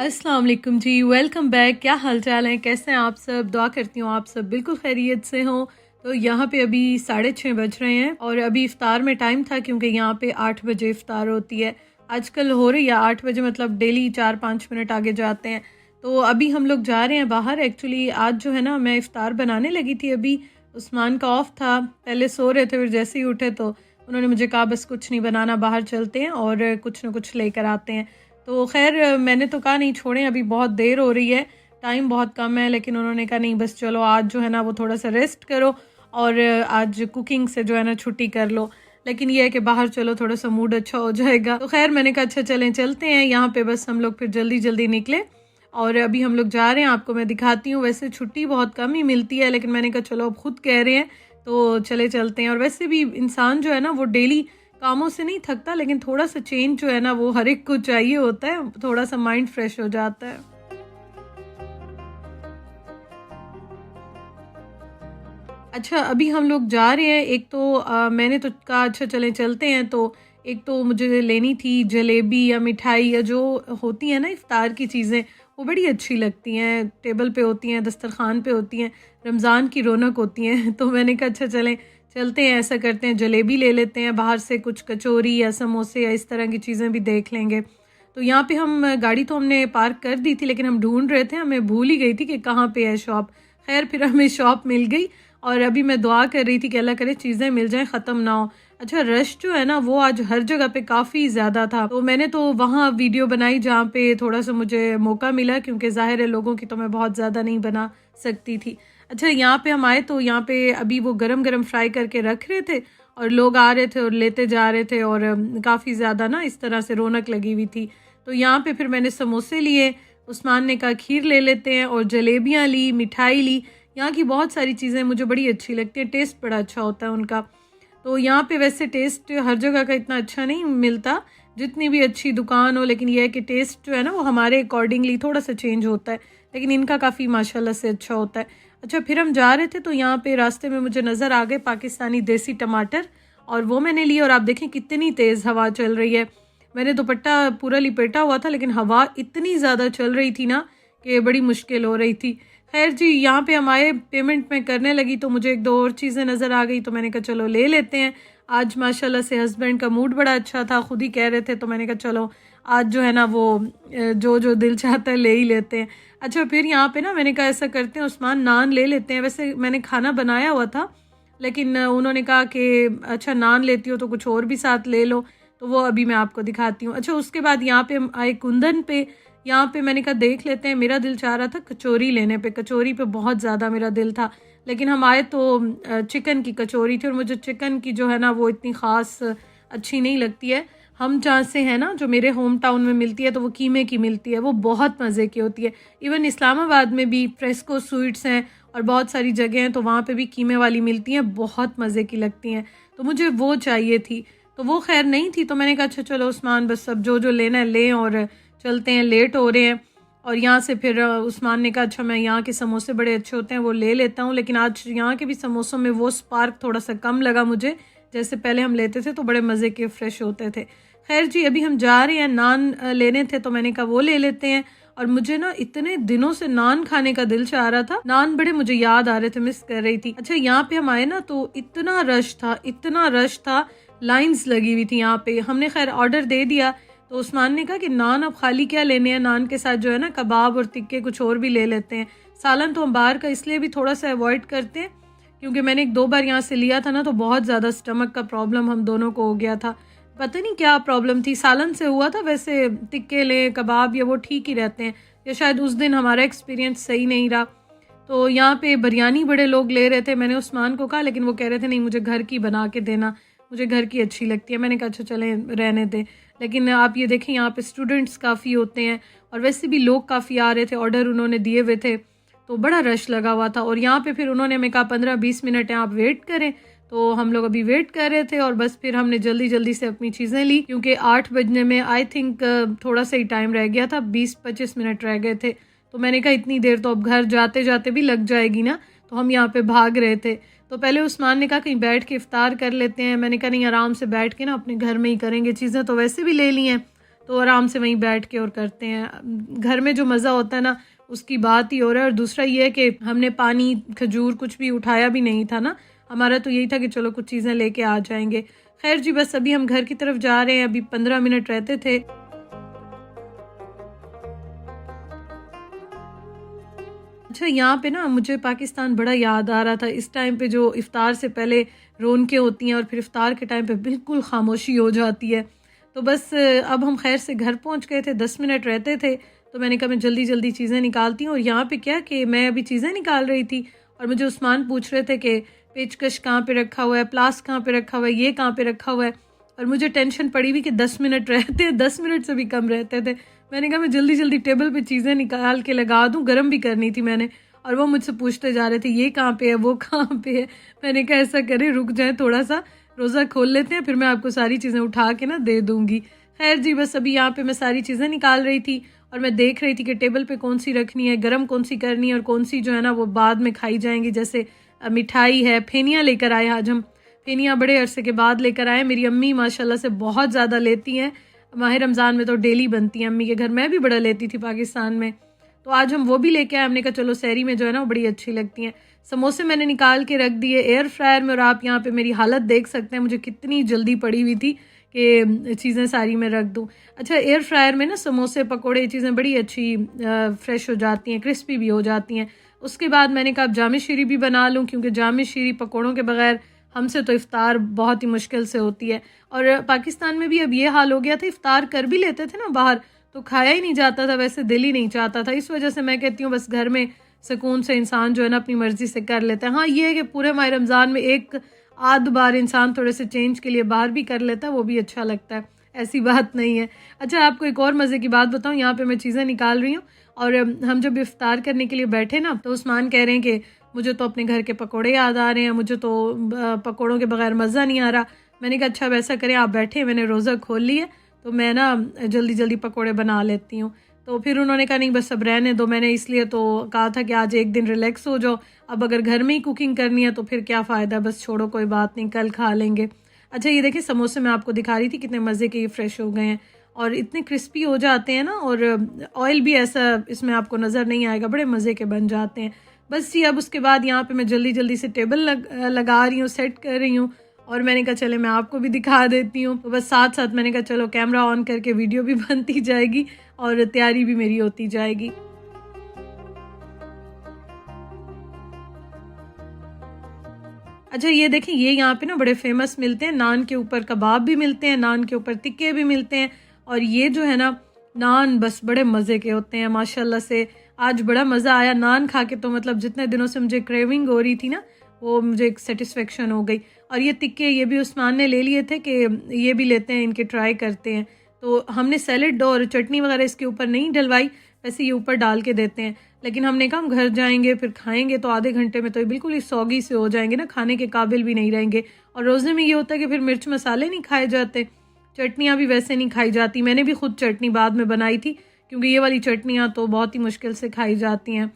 अस्सलाम वालेकुम जी, welcome back. क्या हाल चाल है, कैसे हैं आप सब? दुआ करती हूँ आप सब बिल्कुल खैरियत से हों। तो यहाँ पे अभी 6:30 बज रहे हैं और अभी इफ़्तार में टाइम था क्योंकि यहाँ पे 8 बजे इफ़्तार होती है। आजकल हो रही है 8 बजे, मतलब डेली 4-5 मिनट आगे जाते हैं। तो अभी हम लोग जा रहे हैं बाहर। एक्चुअली आज जो है ना, मैं इफ़्तार बनाने लगी थी अभी, उस्मान का ऑफ था, पहले सो रहे थे, फिर जैसे ही उठे तो उन्होंने मुझे कहा बस कुछ नहीं बनाना, बाहर चलते हैं और कुछ ना कुछ लेकर आते हैं। तो ख़ैर मैंने तो कहा नहीं छोड़ें, अभी बहुत देर हो रही है, टाइम बहुत कम है, लेकिन उन्होंने कहा नहीं बस चलो आज जो है ना वो थोड़ा सा रेस्ट करो और आज कुकिंग से जो है ना छुट्टी कर लो। लेकिन ये है कि बाहर चलो थोड़ा सा मूड अच्छा हो जाएगा। तो खैर मैंने कहा अच्छा चलें चलते हैं। यहाँ पे बस हम लोग फिर जल्दी जल्दी निकले और अभी हम लोग जा रहे हैं, आपको मैं दिखाती हूँ। वैसे छुट्टी बहुत कम ही मिलती है, लेकिन मैंने कहा चलो अब खुद कह रहे हैं तो चले चलते हैं। और वैसे भी इंसान जो है ना वो डेली कामों से नहीं थकता, लेकिन थोड़ा सा चेंज जो है ना वो हर एक को चाहिए होता है, थोड़ा सा माइंड फ्रेश हो जाता है। अच्छा अभी हम लोग जा रहे हैं। एक तो मैंने तो कहा अच्छा चलें चलते हैं। तो एक तो मुझे लेनी थी जलेबी या मिठाई या जो होती है ना इफ्तार की चीज़ें, वो बड़ी अच्छी लगती हैं, टेबल पे होती हैं, दस्तरखान पे होती हैं, रमज़ान की रौनक होती हैं। तो मैंने कहा अच्छा चलें चलते हैं, ऐसा करते हैं जलेबी ले लेते हैं, बाहर से कुछ कचौरी या समोसे या इस तरह की चीज़ें भी देख लेंगे। तो यहाँ पे हम गाड़ी तो हमने पार्क कर दी थी, लेकिन हम ढूंढ रहे थे, हमें भूल ही गई थी कि कहाँ पे है शॉप। खैर फिर हमें शॉप मिल गई और अभी मैं दुआ कर रही थी कि अल्लाह करे चीज़ें मिल जाएं, ख़त्म ना हो। अच्छा रश जो है ना वो आज हर जगह पे काफ़ी ज़्यादा था, तो मैंने तो वहाँ वीडियो बनाई जहाँ पे थोड़ा सा मुझे मौका मिला, क्योंकि ज़ाहिर है लोगों की तो मैं बहुत ज़्यादा नहीं बना सकती थी। अच्छा यहाँ पे हम आए तो यहाँ पे अभी वो गरम गरम फ्राई करके रख रहे थे और लोग आ रहे थे और लेते जा रहे थे और काफ़ी ज़्यादा ना इस तरह से रौनक लगी हुई थी। तो यहाँ पे फिर मैंने समोसे लिए, उस्मान ने कहा खीर ले लेते हैं, और जलेबियाँ ली, मिठाई ली। यहाँ की बहुत सारी चीज़ें मुझे बड़ी अच्छी लगती हैं, टेस्ट बड़ा अच्छा होता है उनका। तो यहाँ पे वैसे टेस्ट हर जगह का इतना अच्छा नहीं मिलता, जितनी भी अच्छी दुकान हो, लेकिन यह है कि टेस्ट जो है ना वो हमारे अकॉर्डिंगली थोड़ा सा चेंज होता है, लेकिन इनका काफ़ी माशाल्लाह से अच्छा होता है। अच्छा फिर हम जा रहे थे तो यहाँ पे रास्ते में मुझे नज़र आ गए पाकिस्तानी देसी टमाटर, और वो मैंने लिए। और आप देखें कितनी तेज़ हवा चल रही है। मैंने दुपट्टा पूरा लिपेटा हुआ था, लेकिन हवा इतनी ज़्यादा चल रही थी ना कि बड़ी मुश्किल हो रही थी। खैर जी यहाँ पे हम आए, पेमेंट में करने लगी तो मुझे एक दो और चीज़ें नज़र आ गई, तो मैंने कहा चलो ले लेते हैं। आज माशाल्लाह से हस्बैंड का मूड बड़ा अच्छा था, खुद ही कह रहे थे, तो मैंने कहा चलो आज जो है ना वो जो जो दिल चाहता है ले ही लेते हैं। अच्छा फिर यहाँ पे ना मैंने कहा ऐसा करते हैं उस्मान नान ले लेते हैं। वैसे मैंने खाना बनाया हुआ था, लेकिन उन्होंने कहा कि अच्छा नान लेती हो तो कुछ और भी साथ ले लो, तो वो अभी मैं आपको दिखाती हूँ। अच्छा उसके बाद यहाँ पे हम आए कुंदन पे। यहाँ पे मैंने कहा देख लेते हैं, मेरा दिल चाह रहा था कचौरी लेने पे, कचौरी पे बहुत ज़्यादा मेरा दिल था, लेकिन हम आए तो चिकन की कचौरी थी, और मुझे चिकन की जो है ना वो इतनी ख़ास अच्छी नहीं लगती है। हम जहाँ से हैं ना, जो मेरे होम टाउन में मिलती है तो वो कीमे की मिलती है, वो बहुत मज़े की होती है। इवन इस्लामाबाद में भी फ्रेस्को स्वीट्स हैं और बहुत सारी जगह हैं, तो वहाँ पे भी कीमे वाली मिलती हैं, बहुत मज़े की लगती हैं। तो मुझे वो चाहिए थी, तो वो खैर नहीं थी, तो मैंने कहा अच्छा चलो उस्मान बस सब जो जो लेना है लें और चलते हैं, लेट हो रहे हैं। और यहाँ से फिर उस्मान ने कहा अच्छा मैं यहाँ के समोसे बड़े अच्छे होते हैं वो ले लेता हूँ, लेकिन आज यहाँ के भी समोसों में वो स्पार्क थोड़ा सा कम लगा मुझे, जैसे पहले हम लेते थे तो बड़े मज़े के फ्रेश होते थे। खैर जी अभी हम जा रहे हैं, नान लेने थे, तो मैंने कहा वो ले लेते हैं। और मुझे ना इतने दिनों से नान खाने का दिल चाह रहा था, नान बड़े मुझे याद आ रहे थे, मिस कर रही थी। अच्छा यहाँ पे हम आए ना तो इतना रश था, इतना रश था, लाइंस लगी हुई थी यहाँ पे। हमने खैर ऑर्डर दे दिया, तो उस्मान ने कहा कि नान अब खाली क्या लेने हैं, नान के साथ जो है ना कबाब और टिक्के कुछ और भी ले लेते हैं। सालन तो हम बाहर का इसलिए भी थोड़ा सा अवॉइड करते हैं क्योंकि मैंने एक दो बार यहाँ से लिया था ना, तो बहुत ज़्यादा स्टमक का प्रॉब्लम हम दोनों को हो गया था। पता नहीं क्या प्रॉब्लम थी, सालन से हुआ था। वैसे टिक्के ले कबाब या वो ठीक ही रहते हैं, या शायद उस दिन हमारा एक्सपीरियंस सही नहीं रहा। तो यहाँ पे बिरयानी बड़े लोग ले रहे थे, मैंने उस्मान को कहा, लेकिन वो कह रहे थे नहीं मुझे घर की बना के देना, मुझे घर की अच्छी लगती है। मैंने कहा अच्छा चलें रहने दें। लेकिन आप ये देखें यहाँ पे स्टूडेंट्स काफ़ी होते हैं और वैसे भी लोग काफ़ी आ रहे थे, ऑर्डर उन्होंने दिए हुए थे, तो बड़ा रश लगा हुआ था। और यहाँ पे फिर उन्होंने हमें कहा 15-20 मिनट है आप वेट करें, तो हम लोग अभी वेट कर रहे थे और बस फिर हमने जल्दी जल्दी से अपनी चीज़ें ली, क्योंकि 8 बजने में आई थिंक थोड़ा सा ही टाइम रह गया था, 20-25 मिनट रह गए थे। तो मैंने कहा इतनी देर तो अब घर जाते जाते भी लग जाएगी ना, तो हम यहाँ पे भाग रहे थे। तो पहले उस्मान ने कहा कहीं बैठ के इफ्तार कर लेते हैं, मैंने कहा नहीं आराम से बैठ के ना अपने घर में ही करेंगे, चीज़ें तो वैसे भी ले ली हैं, तो आराम से वहीं बैठ के और करते हैं। घर में जो मज़ा होता है ना उसकी बात ही हो रहा है। और दूसरा ये है कि हमने पानी, खजूर कुछ भी उठाया भी नहीं था ना, हमारा तो यही था कि चलो कुछ चीज़ें लेके आ जाएंगे। खैर जी, बस अभी हम घर की तरफ जा रहे हैं, अभी 15 मिनट रहते थे। अच्छा, यहाँ पे ना मुझे पाकिस्तान बड़ा याद आ रहा था इस टाइम पे, जो इफ़्तार से पहले रौनकें होती हैं और फिर इफ़्तार के टाइम पे बिल्कुल खामोशी हो जाती है। तो बस अब हम खैर से घर पहुँच गए थे, 10 मिनट रहते थे, तो मैंने कहा मैं जल्दी जल्दी चीज़ें निकालती हूँ। और यहाँ पे क्या कि मैं अभी चीज़ें निकाल रही थी और मुझे उस्मान पूछ रहे थे कि पेचकश कहाँ पे रखा हुआ है, प्लास कहाँ पे रखा हुआ है, ये कहाँ पे रखा हुआ है। और मुझे टेंशन पड़ी हुई कि 10 मिनट रहते हैं, 10 मिनट से भी कम रहते थे। मैंने कहा मैं जल्दी जल्दी टेबल पे चीज़ें निकाल के लगा दूँ, गर्म भी करनी थी मैंने। और वो मुझसे पूछते जा रहे थे ये कहाँ पे है, वो कहाँ पे है। मैंने कहा ऐसा करें, रुक जाए थोड़ा सा, रोज़ा खोल लेते हैं, फिर मैं आपको सारी चीज़ें उठा के ना दे दूँगी। खैर जी, बस अभी यहाँ पे मैं सारी चीज़ें निकाल रही थी और मैं देख रही थी कि टेबल पे कौन सी रखनी है, गर्म कौन सी करनी है और कौन सी जो है ना वो बाद में खाई जाएंगी। जैसे मिठाई है, फेनियाँ लेकर आए आज हम, फेनियाँ बड़े अरसे के बाद लेकर आए। मेरी अम्मी माशाल्लाह से बहुत ज़्यादा लेती हैं, माह रमज़ान में तो डेली बनती हैं अम्मी के घर। मैं भी बड़ा लेती थी पाकिस्तान में, तो आज हम वो भी लेके आए। हमने कहा चलो सहरी में जो है ना वो बड़ी अच्छी लगती हैं। समोसे मैंने निकाल के रख दिए एयर फ्रायर में, और आप यहाँ पे मेरी हालत देख सकते हैं, मुझे कितनी जल्दी पड़ी हुई थी कि चीज़ें सारी मैं रख दूँ। अच्छा, एयर फ्रायर में ना समोसे, पकोड़े, ये चीज़ें बड़ी अच्छी फ्रेश हो जाती हैं, क्रिस्पी भी हो जाती हैं। उसके बाद मैंने कहा अब जाम शीरी भी बना लूँ, क्योंकि जाम शीरी पकोड़ों के बगैर हमसे तो इफ़्तार बहुत ही मुश्किल से होती है। और पाकिस्तान में भी अब ये हाल हो गया था, इफ़्तार कर भी लेते थे ना बाहर तो खाया ही नहीं जाता था, वैसे दिल ही नहीं चाहता था। इस वजह से मैं कहती हूँ बस घर में सुकून से इंसान जो है ना अपनी मर्ज़ी से कर लेता है। हाँ, ये है कि पूरे माह रमज़ान में एक आध बार इंसान थोड़े से चेंज के लिए बाहर भी कर लेता है, वो भी अच्छा लगता है, ऐसी बात नहीं है। अच्छा, आपको एक और मज़े की बात बताऊँ, यहाँ पे मैं चीज़ें निकाल रही हूँ और हम जब इफ़्तार करने के लिए बैठे ना, तो उस्मान कह रहे हैं कि मुझे तो अपने घर के पकौड़े याद आ रहे हैं, मुझे तो पकौड़ों के बगैर मज़ा नहीं आ रहा। मैंने कहा अच्छा वैसा करें, आप बैठे, मैंने रोज़ा खोल लिया तो मैं ना जल्दी जल्दी पकोड़े बना लेती हूँ। तो फिर उन्होंने कहा नहीं बस अब रहने दो। मैंने इसलिए तो कहा था कि आज एक दिन रिलैक्स हो जाओ, अब अगर घर में ही कुकिंग करनी है तो फिर क्या फ़ायदा, बस छोड़ो कोई बात नहीं, कल खा लेंगे। अच्छा, ये देखिए समोसे मैं आपको दिखा रही थी कितने मज़े के ये फ्रेश हो गए हैं और इतने क्रिस्पी हो जाते हैं ना, और ऑयल भी ऐसा इसमें आपको नज़र नहीं आएगा, बड़े मज़े के बन जाते हैं। बस जी, अब उसके बाद यहाँ पे मैं जल्दी जल्दी से टेबल लगा रही हूँ, सेट कर रही हूँ और मैंने कहा चले मैं आपको भी दिखा देती हूँ। तो बस साथ साथ मैंने कहा चलो कैमरा ऑन करके वीडियो भी बनती जाएगी और तैयारी भी मेरी होती जाएगी। अच्छा, ये देखिए, ये यहाँ पे ना बड़े फेमस मिलते हैं, नान के ऊपर कबाब भी मिलते हैं, नान के ऊपर टिक्के भी मिलते हैं। और ये जो है ना नान बस बड़े मज़े के होते हैं माशाल्लाह से। आज बड़ा मज़ा आया नान खा के, तो मतलब जितने दिनों से मुझे क्रेविंग हो रही थी ना, वो मुझे एक सेटिस्फेक्शन हो गई। और ये टिक्के ये भी उस्मान ने ले लिए थे कि ये भी लेते हैं, इनके ट्राई करते हैं। तो हमने सैलेड और चटनी वगैरह इसके ऊपर नहीं डलवाई, वैसे ये ऊपर डाल के देते हैं। लेकिन हमने कहा हम घर जाएंगे फिर खाएंगे तो आधे घंटे में तो ये बिल्कुल ही सौगी से हो जाएंगे ना, खाने के काबिल भी नहीं रहेंगे। और रोज़े में ये होता है कि फिर मिर्च मसाले नहीं खाए जाते, चटनियाँ भी वैसे नहीं खाई जाती। मैंने भी खुद चटनी बाद में बनाई थी, क्योंकि ये वाली चटनियाँ तो बहुत ही मुश्किल से खाई जाती हैं।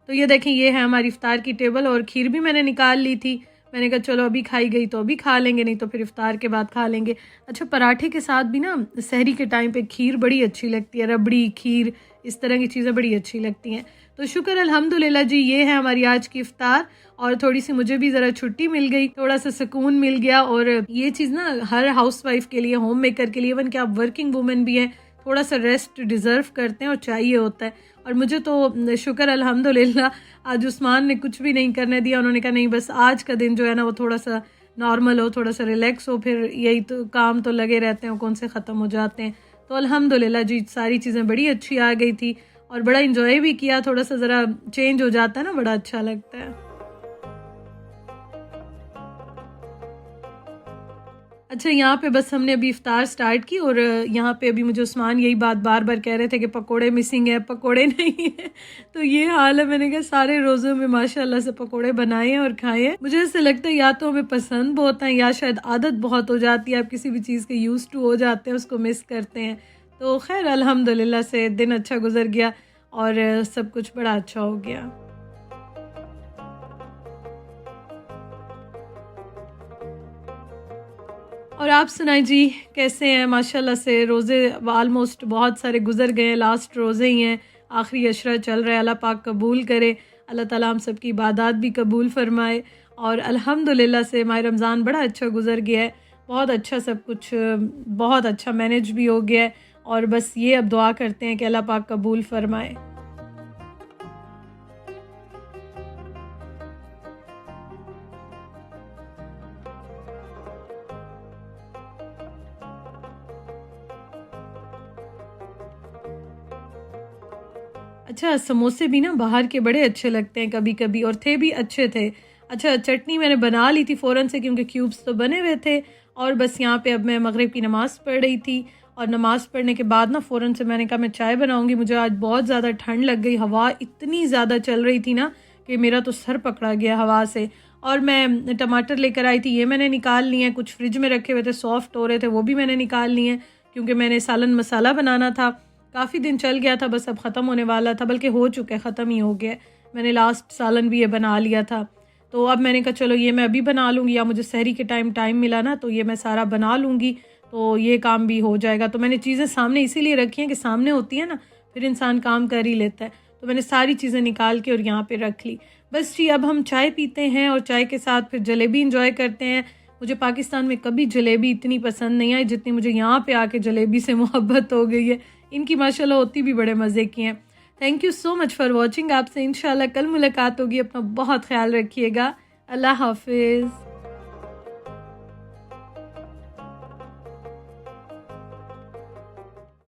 तो ये देखें, ये है हमारी इफ्तार की टेबल और खीर भी मैंने निकाल ली थी। मैंने कहा चलो अभी खाई गई तो अभी खा लेंगे, नहीं तो फिर इफ्तार के बाद खा लेंगे। अच्छा, पराठे के साथ भी ना सहरी के टाइम पे खीर बड़ी अच्छी लगती है, रबड़ी खीर, इस तरह की चीज़ें बड़ी अच्छी लगती हैं। तो शुक्र अल्हम्दुलिल्लाह जी, ये है हमारी आज की इफ्तार। और थोड़ी सी मुझे भी ज़रा छुट्टी मिल गई, थोड़ा सा सुकून मिल गया। और ये चीज़ ना हर हाउसवाइफ के लिए, होम मेकर के लिए, इवन कि आप वर्किंग वूमेन भी हैं, थोड़ा सा रेस्ट डिज़र्व करते हैं और चाहिए होता है। और मुझे तो शुक्र अल्हम्दुलिल्लाह आज उस्मान ने कुछ भी नहीं करने दिया। उन्होंने कहा नहीं बस आज का दिन जो है ना वो थोड़ा सा नॉर्मल हो, थोड़ा सा रिलैक्स हो, फिर यही तो काम तो लगे रहते हैं, कौन से ख़त्म हो जाते हैं। तो अल्हम्दुलिल्लाह जी, सारी चीज़ें बड़ी अच्छी आ गई थी और बड़ा इंजॉय भी किया। थोड़ा सा ज़रा चेंज हो जाता है ना, बड़ा अच्छा लगता है। अच्छा, यहाँ पे बस हमने अभी इफ्तार स्टार्ट की और यहाँ पे अभी मुझे उस्मान यही बात बार बार कह रहे थे कि पकोड़े मिसिंग है, पकोड़े नहीं है। तो ये हाल है। मैंने कहा सारे रोज़ों में माशाल्लाह से पकोड़े बनाए हैं और खाए हैं। मुझे ऐसे लगता है या तो हमें पसंद बहुत है या शायद आदत बहुत हो जाती है, आप किसी भी चीज़ के यूज़ टू हो जाते हैं, उसको मिस करते हैं। तो खैर अल्हम्दुलिल्लाह से दिन अच्छा गुजर गया और सब कुछ बड़ा अच्छा हो गया। और आप सुनाएं जी, कैसे हैं? माशाल्लाह से रोज़े ऑलमोस्ट बहुत सारे गुजर गए हैं, लास्ट रोज़े ही हैं, आखिरी अशरा चल रहा है। अल्लाह पाक कबूल करे, अल्लाह ताला हम सब की इबादत भी कबूल फरमाए। और अल्हम्दुलिल्लाह से माह रमज़ान बड़ा अच्छा गुजर गया है, बहुत अच्छा सब कुछ, बहुत अच्छा मैनेज भी हो गया है। और बस ये अब दुआ करते हैं कि अल्लाह पाक कबूल फरमाए। अच्छा, समोसे भी ना बाहर के बड़े अच्छे लगते हैं कभी-कभी, और थे भी अच्छे थे। अच्छा, चटनी मैंने बना ली थी फ़ौरन से क्योंकि क्यूब्स तो बने हुए थे। और बस यहाँ पे अब मैं मगरिब की नमाज़ पढ़ रही थी, और नमाज़ पढ़ने के बाद ना फ़ौरन से मैंने कहा मैं चाय बनाऊँगी। मुझे आज बहुत ज़्यादा ठंड लग गई, हवा इतनी ज़्यादा चल रही थी ना कि मेरा तो सर पकड़ा गया हवा से। और मैं टमाटर लेकर आई थी, ये मैंने निकाल लिए हैं। कुछ फ्रिज में रखे हुए थे, सॉफ्ट हो रहे थे, वो भी मैंने निकाल लिए हैं क्योंकि मैंने सालन मसाला बनाना था। काफ़ी दिन चल गया था, बस अब ख़त्म होने वाला था, बल्कि हो चुका है, ख़त्म ही हो गया है। मैंने लास्ट सालन भी ये बना लिया था, तो अब मैंने कहा चलो ये मैं अभी बना लूँगी, या मुझे सहरी के टाइम मिला ना तो ये मैं सारा बना लूँगी, तो ये काम भी हो जाएगा। तो मैंने चीज़ें सामने इसीलिए रखी हैं कि सामने होती है ना, फिर इंसान काम कर ही लेता है। तो मैंने सारी चीज़ें निकाल के और यहाँ पे रख ली। बस जी, अब हम चाय पीते हैं और चाय के साथ फिर जलेबी इंजॉय करते हैं। मुझे पाकिस्तान में कभी जलेबी इतनी पसंद नहीं आई जितनी मुझे यहाँ पे आके जलेबी से मोहब्बत हो गई है। इनकी माशाल्लाह होती भी बड़े मज़े की हैं। Thank you so much for watching. आपसे इंशाल्लाह कल मुलाकात होगी। अपना बहुत ख्याल रखिएगा। अल्लाह हाफिज़।